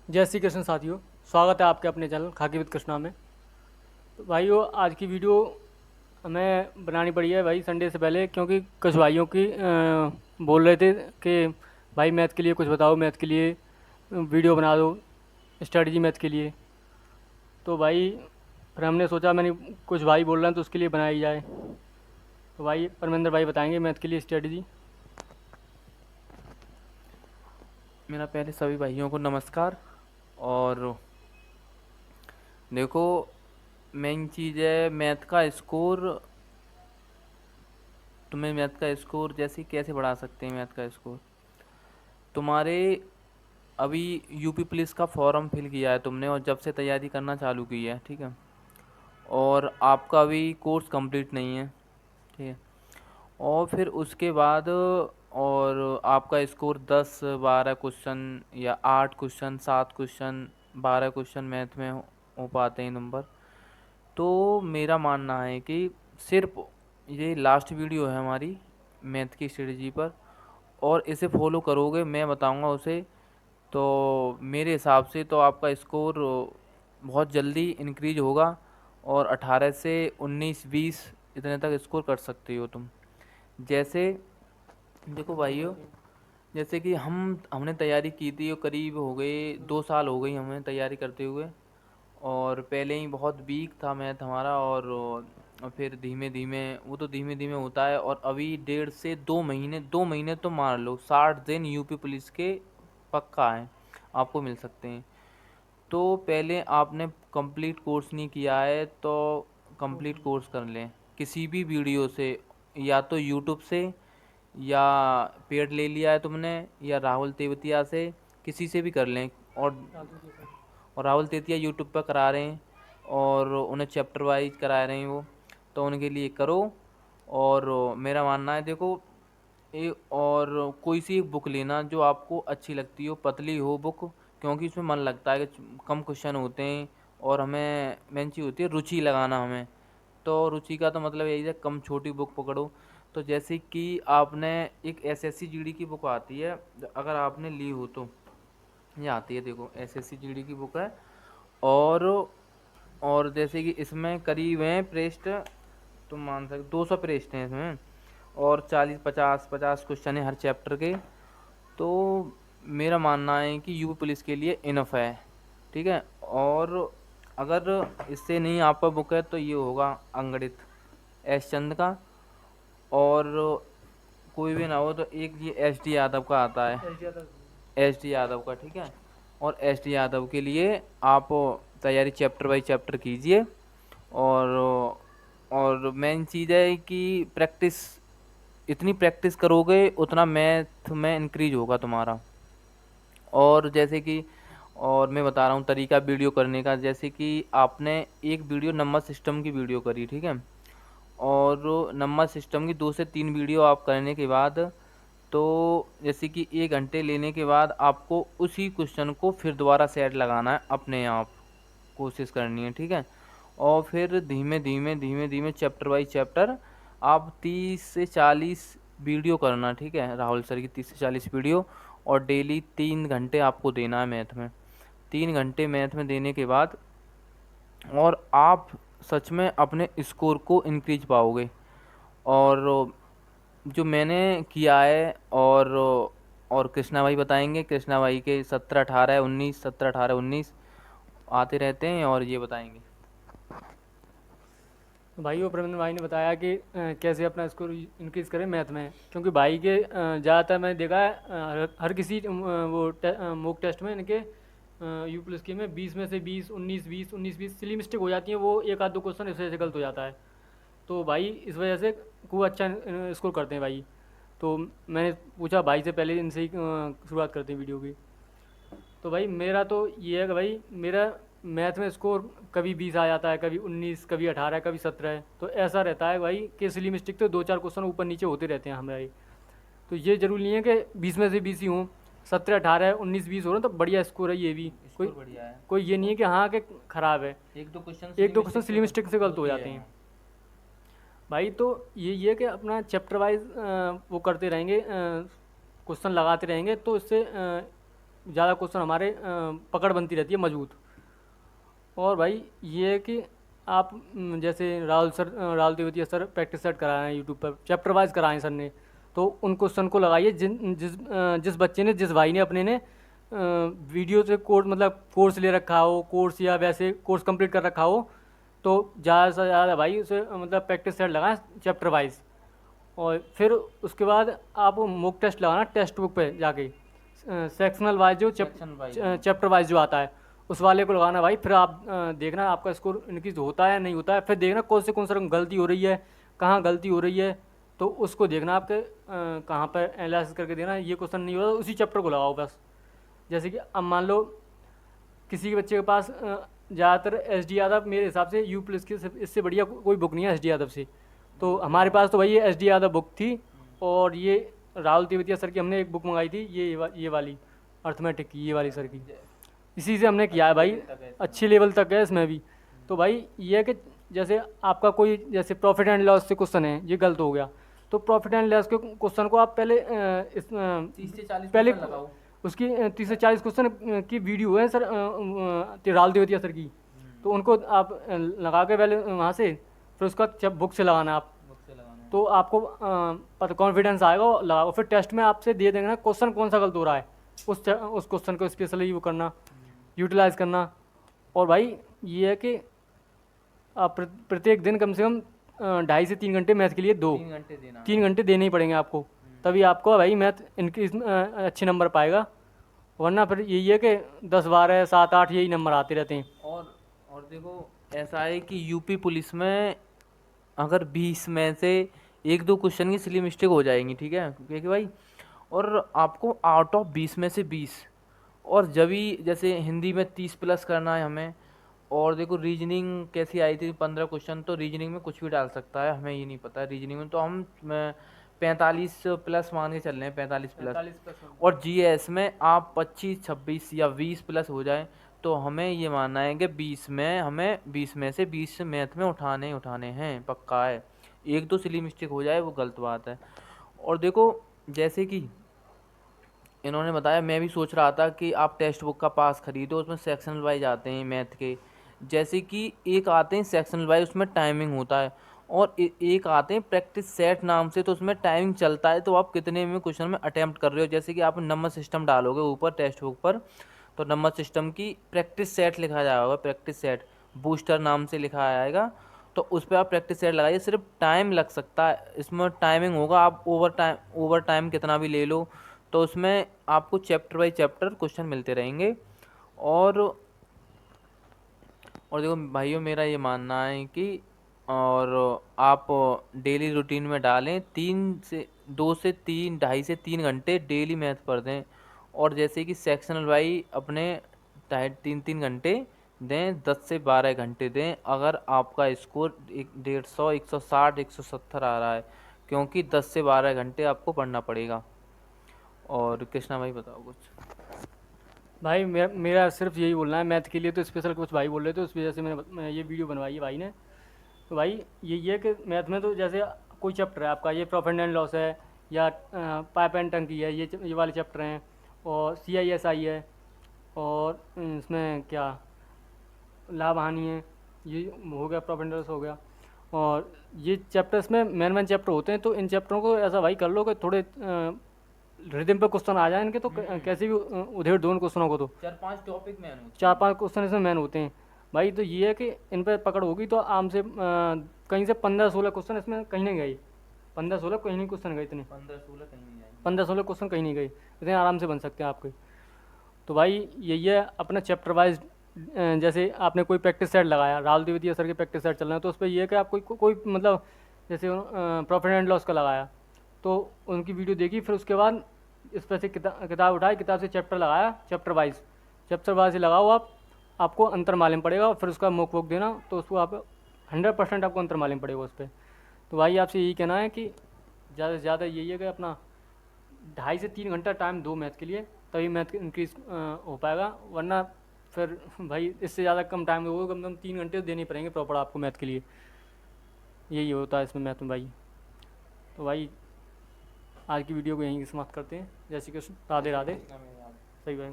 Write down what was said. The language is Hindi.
जय श्री कृष्ण साथियों। स्वागत है आपके अपने चैनल खाकी विद कृष्णा में। तो भाइयों, आज की वीडियो हमें बनानी पड़ी है भाई संडे से पहले, क्योंकि कुछ भाइयों की बोल रहे थे कि भाई मैथ के लिए कुछ बताओ, मैथ के लिए वीडियो बना दो, स्ट्रेटजी मैथ के लिए। तो भाई फिर हमने सोचा, मैंने कुछ भाई बोल रहे हैं तो उसके लिए बनाई जाए। तो भाई परमेंद्र भाई बताएंगे मैथ के लिए स्ट्रेटजी। मेरा पहले सभी भाइयों को नमस्कार। और देखो, मेन चीज़ है मैथ का स्कोर। तुम्हें मैथ का स्कोर जैसे कैसे बढ़ा सकते हैं मैथ का स्कोर। तुम्हारे अभी यूपी पुलिस का फॉर्म फिल किया है तुमने और जब से तैयारी करना चालू की है, ठीक है। और आपका अभी कोर्स कंप्लीट नहीं है, ठीक है। और फिर उसके बाद और आपका स्कोर 10 12 क्वेश्चन या 8 क्वेश्चन 7 क्वेश्चन 12 क्वेश्चन मैथ में हो पाते हैं नंबर। तो मेरा मानना है कि सिर्फ ये लास्ट वीडियो है हमारी मैथ की स्ट्रेटजी पर, और इसे फॉलो करोगे, मैं बताऊंगा उसे, तो मेरे हिसाब से तो आपका स्कोर बहुत जल्दी इंक्रीज होगा और 18 से 19 20 इतने तक स्कोर कर सकते हो तुम। जैसे देखो भाइयों, जैसे कि हमने तैयारी की थी और करीब हो गए 2 साल हो गई हमें तैयारी करते हुए। और पहले ही बहुत वीक था मैथ हमारा, और फिर धीमे धीमे वो तो धीमे धीमे होता है। और अभी 1.5 से 2 महीने 2 महीने तो मान लो 60 दिन यूपी पुलिस के पक्का है, आपको मिल सकते हैं। तो पहले आपने कंप्लीट कोर्स नहीं किया है तो कंप्लीट कोर्स कर लें किसी भी वीडियो से, या तो यूट्यूब से, या पेड ले लिया है तुमने, या राहुल तेवतिया से, किसी से भी कर लें। और राहुल तेतिया यूट्यूब पर करा रहे हैं और उन्हें चैप्टर वाइज करा रहे हैं वो, तो उनके लिए करो। और मेरा मानना है, देखो, और कोई सी एक बुक लेना जो आपको अच्छी लगती हो, पतली हो बुक, क्योंकि उसमें मन लगता है कि कम क्वेश्चन होते हैं। और हमें मेन चीज़ होती है रुचि लगाना हमें। तो रुचि का तो मतलब यही है, कम छोटी बुक पकड़ो। तो जैसे कि आपने एक एसएससी जीडी की बुक आती है, अगर आपने ली हो तो ये आती है, देखो एसएससी जीडी की बुक है। और और जैसे कि इसमें करीब हैं पृष्ठ, तुम मान सकते 200 पृष्ठ हैं इसमें, और 40 50 50 क्वेश्चन है हर चैप्टर के। तो मेरा मानना है कि यूपी पुलिस के लिए इनफ है, ठीक है। और अगर इससे नहीं आपका बुक है तो ये होगा अंगणित एस चंद का। और कोई भी ना हो तो एक ये एस डी यादव का आता है, एस डी यादव का, ठीक है। और एस डी यादव के लिए आप तैयारी चैप्टर बाई चैप्टर कीजिए। और मेन चीज़ है कि प्रैक्टिस, इतनी प्रैक्टिस करोगे उतना मैथ में इंक्रीज होगा तुम्हारा। और जैसे कि, और मैं बता रहा हूँ तरीका वीडियो करने का। जैसे कि आपने एक वीडियो नंबर सिस्टम की वीडियो करी, ठीक है। और नंबर सिस्टम की 2 से 3 वीडियो आप करने के बाद, तो जैसे कि 1 घंटे लेने के बाद आपको उसी क्वेश्चन को फिर दोबारा सेट लगाना है, अपने आप कोशिश करनी है, ठीक है। और फिर धीमे धीमे धीमे धीमे चैप्टर बाई चैप्टर आप 30 से 40 वीडियो करना, ठीक है, राहुल सर की 30 से 40 वीडियो। और डेली 3 घंटे आपको देना है मैथ में। 3 घंटे मैथ में देने के बाद और आप सच में अपने स्कोर को इंक्रीज पाओगे। और जो मैंने किया है, और कृष्णा भाई बताएंगे, कृष्णा भाई के 17 18 19 17 18 19 आते रहते हैं और ये बताएंगे। तो भाई वो प्रवीण भाई ने बताया कि कैसे अपना स्कोर इंक्रीज़ करें मैथ में, क्योंकि भाई के ज़्यादातर मैंने देखा है हर किसी मॉक टेस्ट में इनके यू प्लस के में 20 में से 20 19 20 सिली मिस्टेक हो जाती है, वो एक आध दो क्वेश्चन इस वजह से गलत हो जाता है। तो भाई इस वजह से खूब अच्छा स्कोर करते हैं भाई। तो मैंने पूछा भाई से, पहले इनसे ही शुरुआत करते हैं वीडियो की। तो भाई मेरा तो ये है कि भाई मेरा मैथ में स्कोर कभी 20 आ जाता है, कभी 19, कभी 18, कभी 17। तो ऐसा रहता है भाई कि सिली मिस्टेक तो दो चार क्वेश्चन ऊपर नीचे होते रहते हैं हमारे। तो ये जरूरी नहीं है कि 20 में से 20 ही हों, 17 18 19 20 हो रहे हैं तो बढ़िया स्कोर है ये भी। कोई स्कोर बढ़िया है। कोई ये नहीं है कि हाँ कि ख़राब है। एक दो क्वेश्चन एक सिली दो क्वेश्चन मिस्टेक से सिली मिस्टेक से गलत हो होती है। जाते हैं भाई। तो ये है कि अपना चैप्टर वाइज वो करते रहेंगे, क्वेश्चन लगाते रहेंगे, तो इससे ज़्यादा क्वेश्चन हमारे पकड़ बनती रहती है मजबूत। और भाई ये है कि आप जैसे Rahul Tewatia sir practice set करा रहे हैं यूट्यूब पर, चैप्टर वाइज कराएं सर ने, तो उन क्वेश्चन को लगाइए जिस बच्चे ने, जिस भाई ने अपने ने वीडियो से कोर्स, मतलब कोर्स ले रखा हो, कोर्स या वैसे कोर्स कंप्लीट कर रखा हो, तो ज़्यादा से ज़्यादा भाई उसे मतलब प्रैक्टिस सेट लगाएं चैप्टर वाइज। और फिर उसके बाद आप मॉक टेस्ट लगाना टेक्स्ट बुक पे जाके, सेक्शनल वाइज जो सेक्शन वाइज चैप्टर वाइज जो आता है उस वाले को लगाना भाई। फिर आप देखना आपका स्कोर इंक्रीज होता है नहीं होता है, फिर देखना कौन सा गलती हो रही है, कहाँ गलती हो रही है, तो उसको देखना आपके कहाँ पर एनालिसिस करके देना, ये क्वेश्चन नहीं होता उसी चैप्टर को लगाओ बस। जैसे कि अब मान लो किसी के बच्चे के पास ज़्यादातर एस डी यादव, मेरे हिसाब से यू प्लस की इससे बढ़िया कोई बुक नहीं है एस डी यादव से, तो हमारे पास तो भाई ये एस डी यादव बुक थी, और ये राहुल तेवतिया सर की हमने एक बुक मंगाई थी, ये वाली अर्थमेटिक की, ये वाली सर की, इसी से हमने किया है भाई, अच्छी लेवल तक है इसमें भी। तो भाई ये है कि जैसे आपका कोई जैसे प्रॉफिट एंड लॉस से क्वेश्चन है, ये गलत हो गया, तो प्रॉफिट एंड लॉस के क्वेश्चन को आप पहले 30 से 40 पहले क्वेश्चन लगाओ। उसकी 30 से 40 क्वेश्चन की वीडियो है सर राहुल तेवतिया सर की, तो उनको आप लगा के पहले वहाँ से, फिर उसका जब बुक से लगाना आप, बुक से लगाना तो आपको पता कॉन्फिडेंस आएगा, और लगाओ। फिर टेस्ट में आपसे दे देंगे ना क्वेश्चन कौन सा गलत हो रहा है, उस क्वेश्चन को स्पेशली वो करना, यूटिलाइज करना। और भाई ये है कि आप प्रत्येक दिन कम से कम 2.5 से 3 घंटे मैथ के लिए दो, 3 घंटे देना। 3 घंटे देने ही पड़ेंगे आपको, तभी आपको भाई मैथ इनक्रीज अच्छे नंबर पाएगा, वरना फिर यही है कि 10 12 7 8 यही नंबर आते रहते हैं। और देखो ऐसा है कि यूपी पुलिस में अगर 20 में से 1-2 क्वेश्चन की सिली मिस्टेक हो जाएंगी, ठीक है, क्योंकि भाई, और आपको आउट ऑफ 20 में से 20, और जब भी जैसे हिंदी में 30 प्लस करना है हमें, और देखो रीजनिंग कैसी आई थी 15 क्वेश्चन, तो रीजनिंग में कुछ भी डाल सकता है, हमें ये नहीं पता है रीजनिंग में, तो हम 45 प्लस मान के चल रहे हैं, 45 प्लस। और जीएस में आप 25 26 या 20 प्लस हो जाए, तो हमें ये मानना है कि 20 में हमें 20 में से 20 मैथ में उठाने हैं, पक्का है। 1-2 सिली मिस्टेक हो जाए वो गलत बात है। और देखो जैसे कि इन्होंने बताया, मैं भी सोच रहा था कि आप टेक्स्ट बुक का पास खरीदो, उसमें सेक्शनल वाइज आते हैं मैथ के, जैसे कि एक आते हैं सेक्शनल वाइज, उसमें टाइमिंग होता है, और एक आते हैं प्रैक्टिस सेट नाम से, तो उसमें टाइमिंग चलता है, तो आप कितने में क्वेश्चन में अटैम्प्ट कर रहे हो। जैसे कि आप नंबर सिस्टम डालोगे ऊपर टेक्स्ट बुक पर, तो नंबर सिस्टम की प्रैक्टिस सेट लिखा जाएगा, प्रैक्टिस सेट बूस्टर नाम से लिखा आएगा, तो उस पर आप प्रैक्टिस सेट लगाइए। सिर्फ टाइम लग सकता है, इसमें टाइमिंग होगा, आप ओवर टाइम कितना भी ले लो, तो उसमें आपको चैप्टर बाई चैप्टर क्वेश्चन मिलते रहेंगे। और देखो भाइयों, मेरा ये मानना है कि और आप डेली रूटीन में डालें, 2.5 से 3 डेली मैथ पढ़ दें, और जैसे कि सेक्शनल वाई अपने 3-3 घंटे दें, 10 से 12 घंटे दें, अगर आपका स्कोर 150 160 170 आ रहा है, क्योंकि 10 से 12 घंटे आपको पढ़ना पड़ेगा। और कृष्णा भाई बताओ कुछ। भाई मेरा सिर्फ यही बोलना है, मैथ के लिए तो स्पेशल कुछ भाई बोल रहे थे, उस वजह से मैं ये वीडियो बनवाई है भाई ने। तो भाई ये है कि मैथ में तो जैसे कोई चैप्टर है आपका, ये प्रॉफिट एंड लॉस है, या पाइप एंड टंकी है, ये वाले चैप्टर हैं, और CISI है, और इसमें क्या लाभ हानि है, ये हो गया, प्रॉफिट एंड लॉस हो गया, और ये चैप्टर्स में मेन चैप्टर होते हैं। तो इन चैप्टरों को ऐसा भाई कर लो कि थोड़े रिदम पे क्वेश्चन आ जाए इनके, तो कैसे भी उधेड़ दो उन क्वेश्चनों को, तो 4-5 टॉपिक में 4-5 क्वेश्चन इसमें मैन होते हैं भाई। तो ये है कि इन पर पकड़ होगी तो आम से कहीं से 15-16 क्वेश्चन इसमें कहीं नहीं गए, 15-16 कहीं नहीं क्वेश्चन गए, इतने 15-16 कहीं नहीं आएंगे। 15-16 क्वेश्चन कहीं नहीं गए, इतने आराम से बन सकते हैं आपके। तो भाई यही है अपना चैप्टर वाइज, जैसे आपने कोई प्रैक्टिस सेट लगाया, राहुल तेवतिया सर के प्रैक्टिस सेट चल रहे हैं, तो उस पर यह है कि आप कोई मतलब जैसे प्रॉफिट एंड लॉस का लगाया, तो उनकी वीडियो देखी, फिर उसके बाद इस पर से किताब उठाई, किताब से चैप्टर लगाया, चैप्टर वाइज से लगाओ आप, आपको अंतर मालूम पड़ेगा, और फिर उसका मोक वोक देना, तो उसको आप 100% आपको अंतर मालूम पड़ेगा उस पर। तो भाई आपसे यही कहना है कि ज़्यादा से ज़्यादा यही है कि अपना 2.5 से 3 घंटा टाइम दो मैथ के लिए, तभी मैथ इंक्रीज हो पाएगा, वरना फिर भाई इससे ज़्यादा कम टाइम दोगे, कम से कम 3 घंटे तो देने पड़ेंगे प्रॉपर आपको मैथ के लिए, यही होता है इसमें मैथ में भाई। तो भाई आज की वीडियो को यहीं समाप्त करते हैं, जैसे कि राधे राधे। सही भाई।